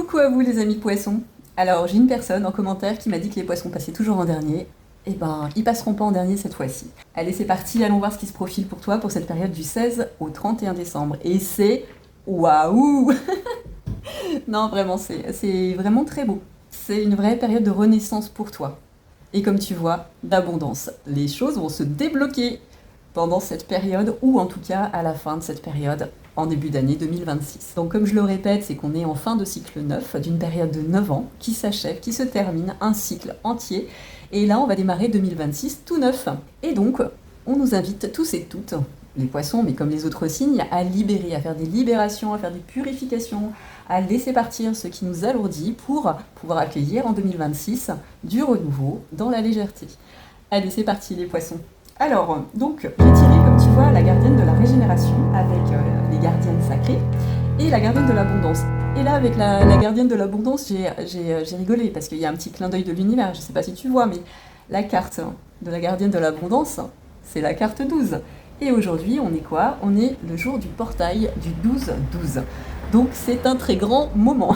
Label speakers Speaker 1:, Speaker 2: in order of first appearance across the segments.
Speaker 1: Coucou à vous les amis poissons. Alors j'ai une personne en commentaire qui m'a dit que les poissons passaient toujours en dernier. Eh ben, ils passeront pas en dernier cette fois-ci. Allez, c'est parti, allons voir ce qui se profile pour toi pour cette période du 16 au 31 décembre. Et c'est... Waouh. Non, vraiment, c'est vraiment très beau. C'est une vraie période de renaissance pour toi. Et comme tu vois, d'abondance. Les choses vont se débloquer pendant cette période, ou en tout cas à la fin de cette période, en début d'année 2026. Donc comme je le répète, c'est qu'on est en fin de cycle 9, d'une période de 9 ans, qui s'achève, qui se termine, un cycle entier. Et là, on va démarrer 2026 tout neuf. Et donc, on nous invite tous et toutes, les poissons, mais comme les autres signes, à libérer, à faire des libérations, à faire des purifications, à laisser partir ce qui nous alourdit pour pouvoir accueillir en 2026 du renouveau dans la légèreté. Allez, c'est parti les poissons. Alors, donc, j'ai tiré, comme tu vois, la gardienne de la régénération avec les gardiennes sacrées et la gardienne de l'abondance. Et là, avec la gardienne de l'abondance, j'ai rigolé parce qu'il y a un petit clin d'œil de l'univers. Je ne sais pas si tu vois, mais la carte de la gardienne de l'abondance, c'est la carte 12. Et aujourd'hui, on est quoi? On est le jour du portail du 12-12. Donc c'est un très grand moment.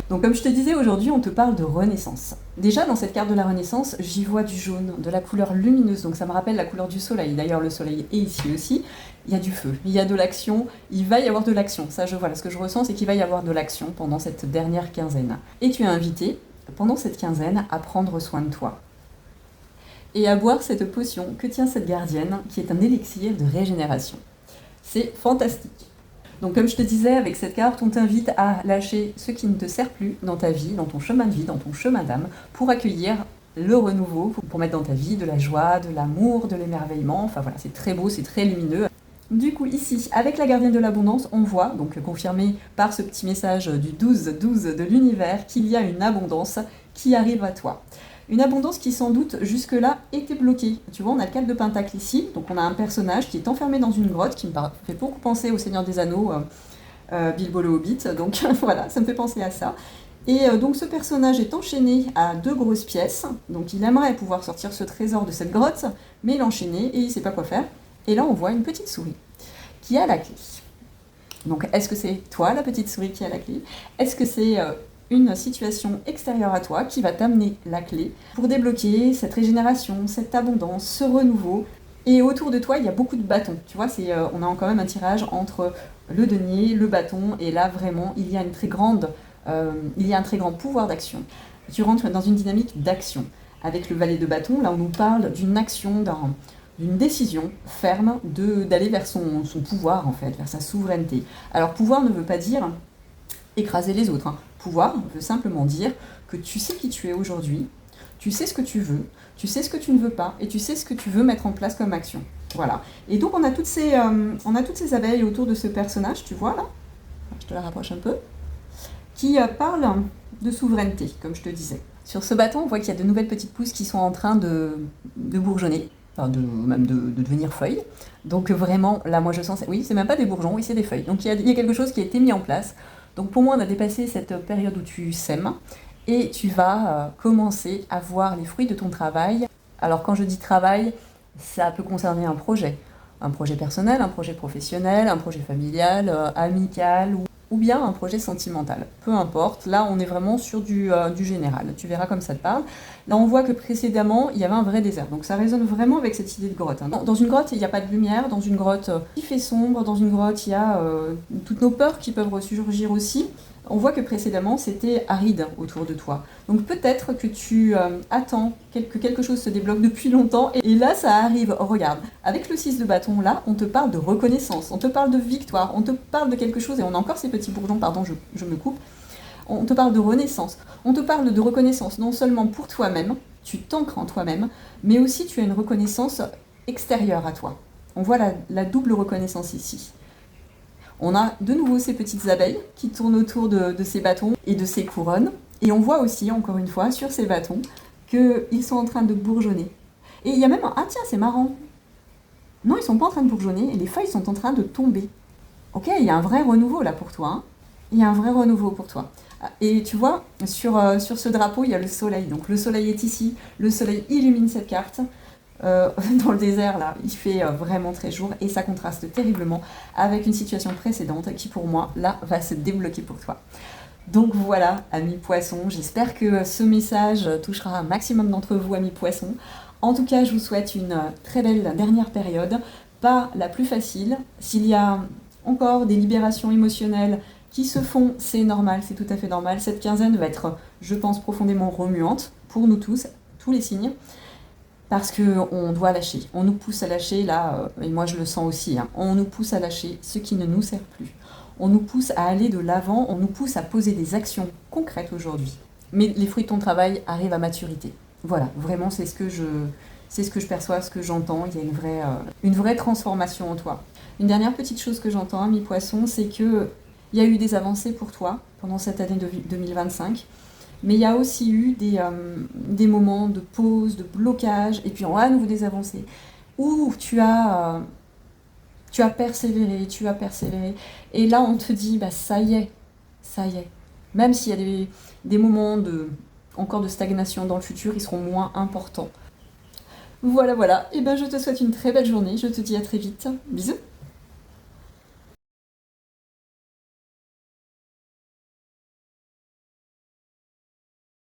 Speaker 1: Donc comme je te disais, aujourd'hui on te parle de renaissance. Déjà dans cette carte de la renaissance, j'y vois du jaune, de la couleur lumineuse, donc ça me rappelle la couleur du soleil. D'ailleurs le soleil est ici aussi. Il y a du feu, il y a de l'action, il va y avoir de l'action. Ça je vois, là ce que je ressens c'est qu'il va y avoir de l'action pendant cette dernière quinzaine. Et tu es invité pendant cette quinzaine à prendre soin de toi. Et à boire cette potion que tient cette gardienne, qui est un élixir de régénération. C'est fantastique. Donc comme je te disais, avec cette carte, on t'invite à lâcher ce qui ne te sert plus dans ta vie, dans ton chemin de vie, dans ton chemin d'âme, pour accueillir le renouveau, pour mettre dans ta vie de la joie, de l'amour, de l'émerveillement. Enfin voilà, c'est très beau, c'est très lumineux. Du coup, ici, avec la gardienne de l'abondance, on voit, donc confirmé par ce petit message du 12-12 de l'univers, qu'il y a une abondance qui arrive à toi. Une abondance qui sans doute jusque-là était bloquée. Tu vois, on a le 4 de Pentacle ici, donc on a un personnage qui est enfermé dans une grotte, qui me fait beaucoup penser au Seigneur des Anneaux, Bilbo le Hobbit, donc voilà, ça me fait penser à ça. Et donc ce personnage est enchaîné à 2 grosses pièces, donc il aimerait pouvoir sortir ce trésor de cette grotte, mais il est enchaîné et il ne sait pas quoi faire. Et là on voit une petite souris qui a la clé. Donc est-ce que c'est toi la petite souris qui a la clé? Est-ce que c'est... une situation extérieure à toi qui va t'amener la clé pour débloquer cette régénération, cette abondance, ce renouveau. Et autour de toi, il y a beaucoup de bâtons. Tu vois, on a quand même un tirage entre le denier, le bâton, et là vraiment, il y a un très grand pouvoir d'action. Tu rentres dans une dynamique d'action. Avec le valet de bâton, là on nous parle d'une action, d'une décision ferme d'aller vers son pouvoir en fait, vers sa souveraineté. Alors pouvoir ne veut pas dire écraser les autres. Pouvoir veut simplement dire que tu sais qui tu es aujourd'hui, tu sais ce que tu veux, tu sais ce que tu ne veux pas, et tu sais ce que tu veux mettre en place comme action. Voilà. Et donc on a toutes ces abeilles autour de ce personnage, tu vois là, je te la rapproche un peu, qui parlent de souveraineté, comme je te disais. Sur ce bâton, on voit qu'il y a de nouvelles petites pousses qui sont en train de bourgeonner, enfin même de devenir feuilles. Donc vraiment, là moi je sens, oui, c'est même pas des bourgeons, oui c'est des feuilles. Donc il y a quelque chose qui a été mis en place. Donc pour moi, on a dépassé cette période où tu sèmes et tu vas commencer à voir les fruits de ton travail. Alors quand je dis travail, ça peut concerner un projet personnel, un projet professionnel, un projet familial, amical ou bien un projet sentimental. Peu importe, là on est vraiment sur du général, tu verras comme ça te parle. Là on voit que précédemment il y avait un vrai désert, donc ça résonne vraiment avec cette idée de grotte. Dans une grotte il n'y a pas de lumière, dans une grotte il fait sombre, dans une grotte il y a toutes nos peurs qui peuvent ressurgir aussi. On voit que précédemment c'était aride autour de toi. Donc peut-être que tu attends que quelque chose se débloque depuis longtemps et là ça arrive. Regarde, avec le 6 de bâton là, on te parle de reconnaissance, on te parle de victoire, on te parle de quelque chose et on a encore ces petits bourgeons, pardon je me coupe. On te parle de renaissance, on te parle de reconnaissance non seulement pour toi-même, tu t'ancres en toi-même, mais aussi tu as une reconnaissance extérieure à toi. On voit la double reconnaissance ici. On a de nouveau ces petites abeilles qui tournent autour de ces bâtons et de ces couronnes. Et on voit aussi, encore une fois, sur ces bâtons, qu'ils sont en train de bourgeonner. Et il y a même ah tiens, c'est marrant. Non, ils ne sont pas en train de bourgeonner, et les feuilles sont en train de tomber. Ok, il y a un vrai renouveau là pour toi. Il y a un vrai renouveau pour toi. Et tu vois, sur ce drapeau, il y a le soleil. Donc le soleil est ici, le soleil illumine cette carte. Dans le désert là, il fait vraiment très jour et ça contraste terriblement avec une situation précédente qui pour moi là va se débloquer pour toi. Donc voilà, amis poissons, j'espère que ce message touchera un maximum d'entre vous, amis poissons. En tout cas, je vous souhaite une très belle dernière période, pas la plus facile. S'il y a encore des libérations émotionnelles qui se font, c'est normal, c'est tout à fait normal. Cette quinzaine va être, je pense, profondément remuante pour nous tous les signes, parce qu'on doit lâcher. On nous pousse à lâcher, là, et moi je le sens aussi, hein, on nous pousse à lâcher ce qui ne nous sert plus. On nous pousse à aller de l'avant, on nous pousse à poser des actions concrètes aujourd'hui. Mais les fruits de ton travail arrivent à maturité. Voilà, vraiment c'est ce que je perçois, ce que j'entends. Il y a une vraie transformation en toi. Une dernière petite chose que j'entends, mi poisson, c'est que il y a eu des avancées pour toi pendant cette année 2025, mais il y a aussi eu des moments de pause, de blocage, et puis à nouveau des avancées, où tu as persévéré, et là on te dit, bah ça y est, ça y est. Même s'il y a des moments encore de stagnation dans le futur, ils seront moins importants. Voilà, voilà, et ben je te souhaite une très belle journée, je te dis à très vite, bisous.